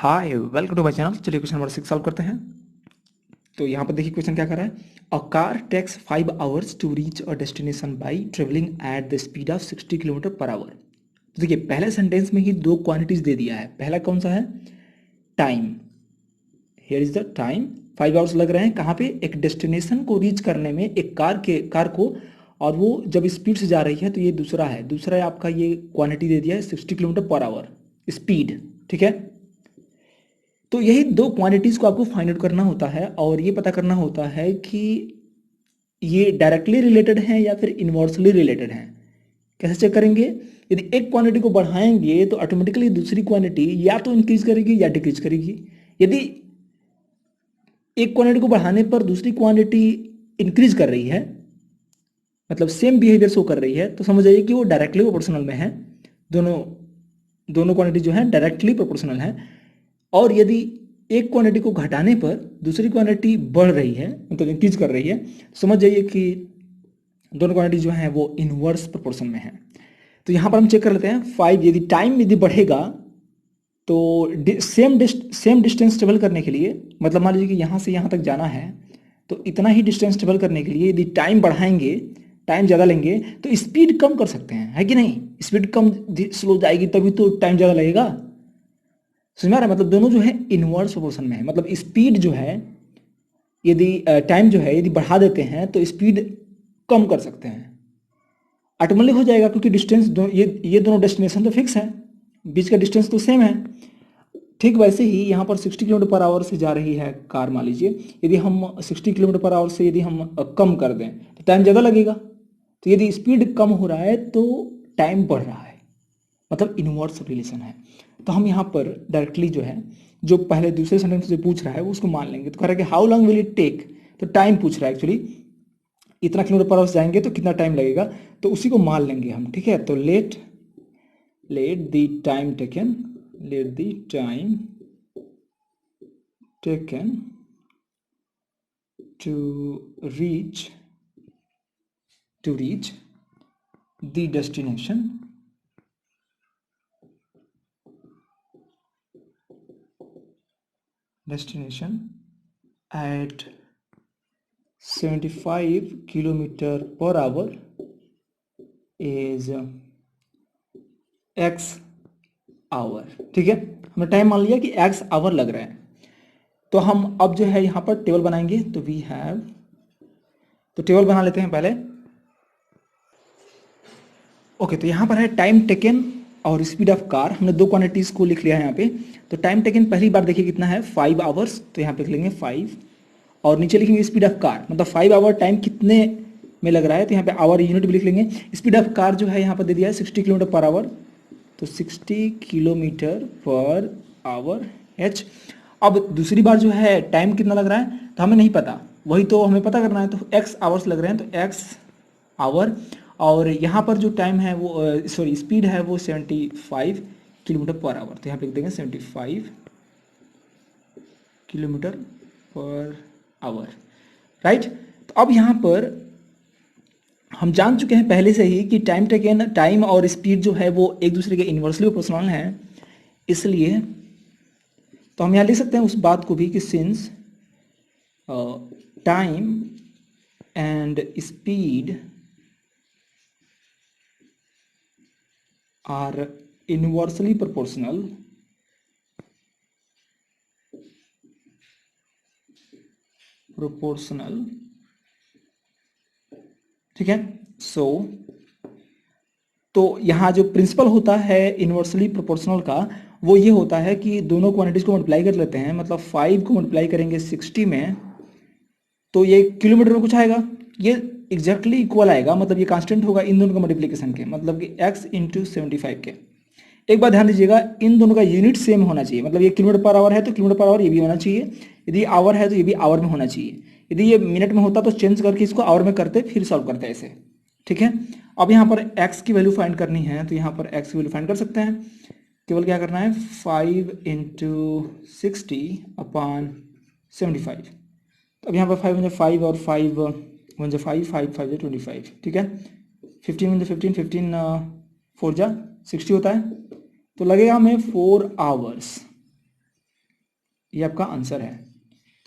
Hi welcome to my channel. चलिए question number 6 solve करते हैं। तो यहाँ पर देखिए क्वेश्चन क्या कर रहा है। A car takes 5 hours to reach a destination by travelling at the speed of 60 kilometre per hour. तो देखिए पहले सेंटेंस में ही दो क्वांटिटीज दे दिया है। पहला कौन सा है? Time. Here is the time. 5 hours लग रहे हैं कहाँ पे? एक डेस्टिनेशन को रीच करने में एक कार को। और वो जब स्पीड से जा रही है तो ये दूसरा है। दूसरा है आपका, ये क्वांटिटी दे दिया है 60 किलोमीटर पर आवर स्पीड। ठीक है, तो यही दो क्वांटिटीज को आपको फाइंड आउट करना होता है और ये पता करना होता है कि ये डायरेक्टली रिलेटेड है या फिर इनवर्सली रिलेटेड है। कैसे चेक करेंगे? यदि एक क्वांटिटी को बढ़ाएंगे तो ऑटोमेटिकली दूसरी क्वांटिटी या तो इंक्रीज करेगी या डिक्रीज करेगी। यदि एक क्वांटिटी को बढ़ाने पर दूसरी क्वांटिटी इंक्रीज कर रही है, मतलब सेम बिहेवियर शो कर रही है, तो समझ जाइए कि वो डायरेक्टली प्रोपोर्शनल में है। दोनों दोनों क्वांटिटी जो है डायरेक्टली प्रोपोर्शनल है। और यदि एक क्वांटिटी को घटाने पर दूसरी क्वांटिटी बढ़ रही है, मतलब इंक्रीज कर रही है, तो समझ जाइए कि दोनों क्वांटिटी जो है वो इनवर्स प्रोपोर्शन में है। तो यहाँ पर हम चेक कर लेते हैं। 5 यदि टाइम यदि बढ़ेगा तो सेम डिस्टेंस ट्रेवल करने के लिए, मतलब मान लीजिए कि यहाँ से यहाँ तक जाना है, तो इतना ही डिस्टेंस ट्रेवल करने के लिए यदि टाइम बढ़ाएंगे, टाइम ज़्यादा लेंगे, तो स्पीड कम कर सकते हैं, है कि नहीं? स्पीड कम स्लो जाएगी तभी तो टाइम ज़्यादा लगेगा। समझ में आ रहा है? मतलब दोनों जो है इनवर्स प्रोपोर्शन में है। मतलब स्पीड जो है, यदि टाइम जो है यदि बढ़ा देते हैं तो स्पीड कम कर सकते हैं। ऑटोमेटिक हो जाएगा क्योंकि डिस्टेंस ये दोनों डेस्टिनेशन तो फिक्स है, बीच का डिस्टेंस तो सेम है। ठीक वैसे ही यहाँ पर 60 किलोमीटर पर आवर से जा रही है कार, मान लीजिए यदि हम 60 किलोमीटर पर आवर से यदि हम कम कर दें तो टाइम ज़्यादा लगेगा। तो यदि स्पीड कम हो रहा है तो टाइम बढ़ रहा है, मतलब इनवर्स रिलेशन है। तो हम यहाँ पर डायरेक्टली जो है, जो पहले दूसरे सेंटेंस से पूछ रहा है वो उसको मान लेंगे। तो कह रहा है कि how long will it take, तो टाइम पूछ रहा है एक्चुअली, इतना किलोमीटर पर आवर जाएंगे तो कितना टाइम लगेगा, तो उसी को मान लेंगे हम। ठीक है, तो let the time taken, let the time taken to reach the destination at 75 kilometre per hour is x hour. ठीक है, हमने टाइम मान लिया कि x आवर लग रहा है। तो हम अब जो है यहाँ पर टेबल बनाएंगे। तो वी हैव, तो टेबल बना लेते हैं पहले। ओके, तो यहाँ पर है टाइम टेकन और स्पीड ऑफ कार। हमने दो क्वांटिटीज को लिख लिया है यहाँ पे। तो टाइम टेकन पहली बार देखिए कितना है, 5 आवर्स, तो यहाँ पे लिख लेंगे 5 और नीचे लिखेंगे स्पीड ऑफ कार, मतलब 5 आवर टाइम कितने में लग रहा है, तो यहाँ पे आवर यूनिट भी लिख लेंगे। स्पीड ऑफ कार जो है यहाँ पर दे दिया है 60 किलोमीटर पर आवर, तो 60 किलोमीटर पर आवर एच। अब दूसरी बार जो है टाइम कितना लग रहा है तो हमें नहीं पता, वही तो हमें पता करना है। तो एक्स आवर्स लग रहे हैं तो एक्स आवर, और यहाँ पर जो टाइम है वो सॉरी स्पीड है वो 75 किलोमीटर पर आवर, तो यहाँ पे लिख देंगे 75 किलोमीटर पर आवर। राइट, तो अब यहाँ पर हम जान चुके हैं पहले से ही कि टाइम और स्पीड जो है वो एक दूसरे के इन्वर्सली प्रोपोर्शनल हैं। इसलिए तो हम यहाँ लिख सकते हैं उस बात को भी कि since time and speed are inversely proportional, ठीक है। सो तो यहाँ जो प्रिंसिपल होता है इनवर्सली प्रोपोर्शनल का, वो ये होता है कि दोनों क्वांटिटीज को मल्टीप्लाई कर लेते हैं। मतलब 5 को मल्टीप्लाई करेंगे 60 में तो ये किलोमीटर में कुछ आएगा, ये एग्जैक्टली इक्वल आएगा, मतलब ये कांस्टेंट होगा इन दोनों का मल्टीप्लिकेशन के, मतलब कि x इंटू 75 के। एक बात ध्यान दीजिएगा, इन दोनों का यूनिट सेम होना चाहिए। मतलब ये किलोमीटर पर आवर है तो किलोमीटर पर आवर ये भी होना चाहिए, यदि आवर है तो ये भी आवर में होना चाहिए। यदि ये मिनट में होता तो चेंज करके इसको आवर में करते फिर सॉल्व करते ऐसे। ठीक है, अब यहाँ पर x की वैल्यू फाइंड करनी है तो यहाँ पर x की वैल्यू फाइंड कर सकते हैं। केवल क्या करना है, 5 इंटू 60 अपॉन 75। अब यहाँ पर 5 × 5 और 5 × 5, 5 5 25। ठीक है, 15 × 15 15 4 जा 60 होता है, तो लगेगा हमें 4 आवर्स। ये आपका आंसर है।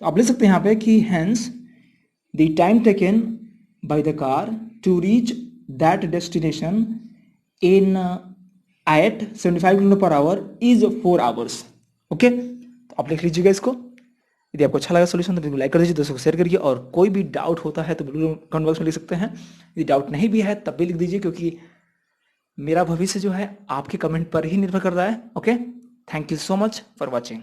तो आप लिख सकते हैं यहाँ पे कि hence the time taken by the car to reach that destination in at 75 kilometre per hour is 4 hours. Okay, तो आप लिख लीजिएगा इसको। यदि आपको अच्छा लगा सोल्यूशन तो बिल्कुल लाइक कर दीजिए, दोस्तों को शेयर करिए, और कोई भी डाउट होता है तो बिल्कुल कमेंट बॉक्स में लिख सकते हैं। यदि डाउट नहीं भी है तब भी लिख दीजिए, क्योंकि मेरा भविष्य जो है आपके कमेंट पर ही निर्भर कर रहा है। Okay, thank you so much for watching.